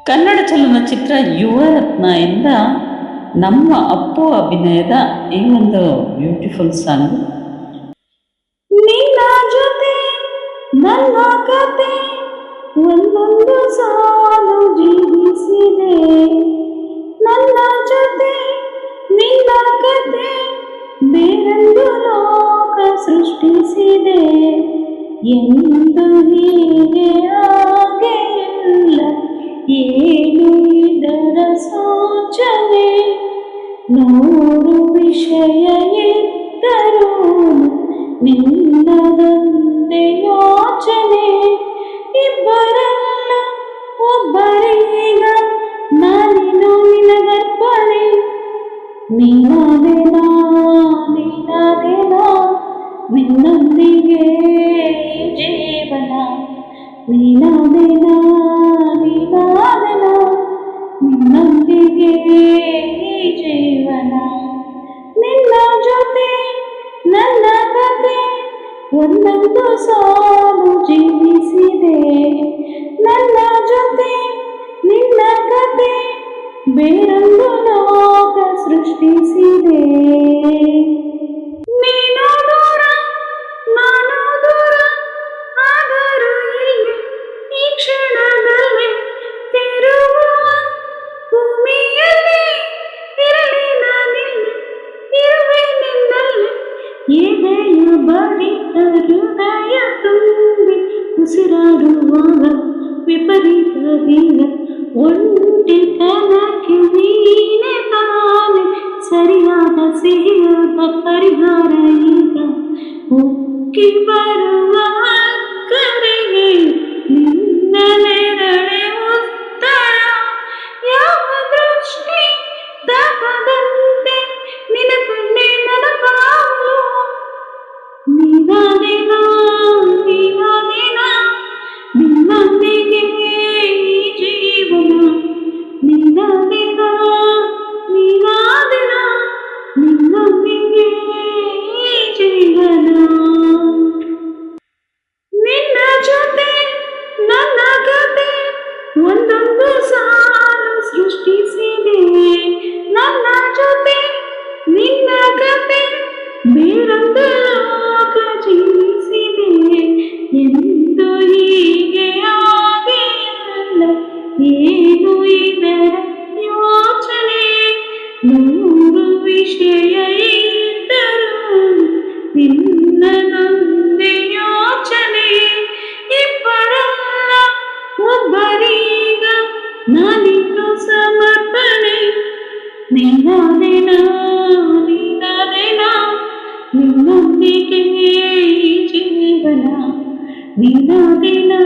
ಕನ್ನಡ ಚಲನಚಿತ್ರ ಯುವರತ್ನ ಇಂದ ನಮ್ಮ ಅಪ್ಪು ಅಭಿನಯದ ಈ ಒಂದು ಬ್ಯೂಟಿಫುಲ್ ಸಾಂಗ್. ನಿನ್ನ ಜೊತೆ ನನ್ನ ಕತೆ ಒಂದೊಂದು ಸಾಲು ಜೀವಿಸಿದೆ, ನನ್ನ ಜೊತೆ ನಿನ್ನ ಕತೆ ಬೇರೊಂದು ಲೋಕ ಸೃಷ್ಟಿಸಿದೆ. ಎಂದು ಹೀಗೆ ಹಾಗೆ ಇಲ್ಲ, ಏನು ಇದರ ಸೂಚನೆ? ನೂರು ವಿಷಯ ಇದ್ದರೂ ನಿನ್ನದೊಂದೇ ಯೋಚನೆ. ಇಬ್ಬರಲ್ಲ ಒಬ್ಬರೀಗ ನಾನಿನ್ನು ನಿನಗರ್ಪಣೆ. ನೀನಾದೇನಾ ನೀನಾದೇನಾ ನಿನ್ನೊಂದಿಗೆ ಜೀವನ. ನೀನಾದೇನಾ ನೀನಾದೇನಾ ನಿನ್ನೊಂದಿಗೆ ಜೀವನ. ನಿನ್ನ ಜೊತೆ ನನ್ನ ಕತೆ ಒಂದೊಂದು ಸಾಲು ಜೀವಿಸಿದೆ, ನನ್ನ ಜೊತೆ ನಿನ್ನ ಕತೆ ಬೇರೊಂದು ಲೋಕ ಸೃಷ್ಟಿಸಿದೆ. ನೀನು ದೂರ ನಾನು ದೂರ ಆದರೂ ಇಲ್ಲಿ ಈ ಕ್ಷಣದಲ್ಲಿ ತಿರುಗುವ ಭೂಮಿಯಲ್ಲಿ ಇರಲಿ ನಾನಿಲ್ಲಿ ಇರುವೆ ನಿನ್ನಲ್ಲಿ. ಎದೆಯ ಬಡಿತ ಹೃದಯ ತುಂಬಿ ಉಸಿರಾಡುವಾಗ ವಿಪರೀತ ವೀರ ಒಂಟಿತನಕ್ಕೆ ನೀನೆ ತಾನೆ ಸರಿಯಾದ ಸಿಹಿಯಾದ ಪರಿಹಾರ. ಈಗ ಉಕ್ಕಿ ಬರುವ ಕರೆಗೆ ನಿನ್ನ ನೆರಳೆ ಉತ್ತರ. ಯಾವ ದೃಷ್ಟಿ ತಾಕದಂತೆ ನಿನ ಕಣ್ಣೆ ನನ್ನ ಕಾವಲು. ನೀನಾದೇನಾ ನೀನಾದೇನಾ ನಿನ್ನೊಂದಿಗೆ ಜೀವನ. ನೀನಾದೇನಾ ನೀನಾದೇನಾ ನಿನ್ನೊಂದಿಗೆ ಜೀವನ. ನಿನ್ನ ಜೊತೆ ನನ್ನ ಕತೆ ಒಂದೊಂದು ಸಾಲು ಸೃಷ್ಟಿಸಿದೆ, ನನ್ನ ಜೊತೆ ನಿನ್ನ ಕತೆ ಬೇರೊಂದು ಲೋಕ ಜೀವಿಸಿದೆ. ಎಂದು ಹೀಗೆ ಆಗಿಲ್ಲ, ಏನು ಇದರ ಯೋಚನೆ? ನೂರು ವಿಷಯ ಇದ್ದರೂ ನಿನ್ನದೊಂದೇ ಯೋಚನೆ. ಇಬ್ಬರಲ್ಲ ಒಬ್ಬರೀಗ ನಾನಿನ್ನು ಸಮರ್ಪಣೆ. ನೀನಾದೇನಾ ನೀನಾದೇನಾ ನಿನ್ನೊಂದಿಗೆ ಜೀವನ. ನೀನಾದೇನಾ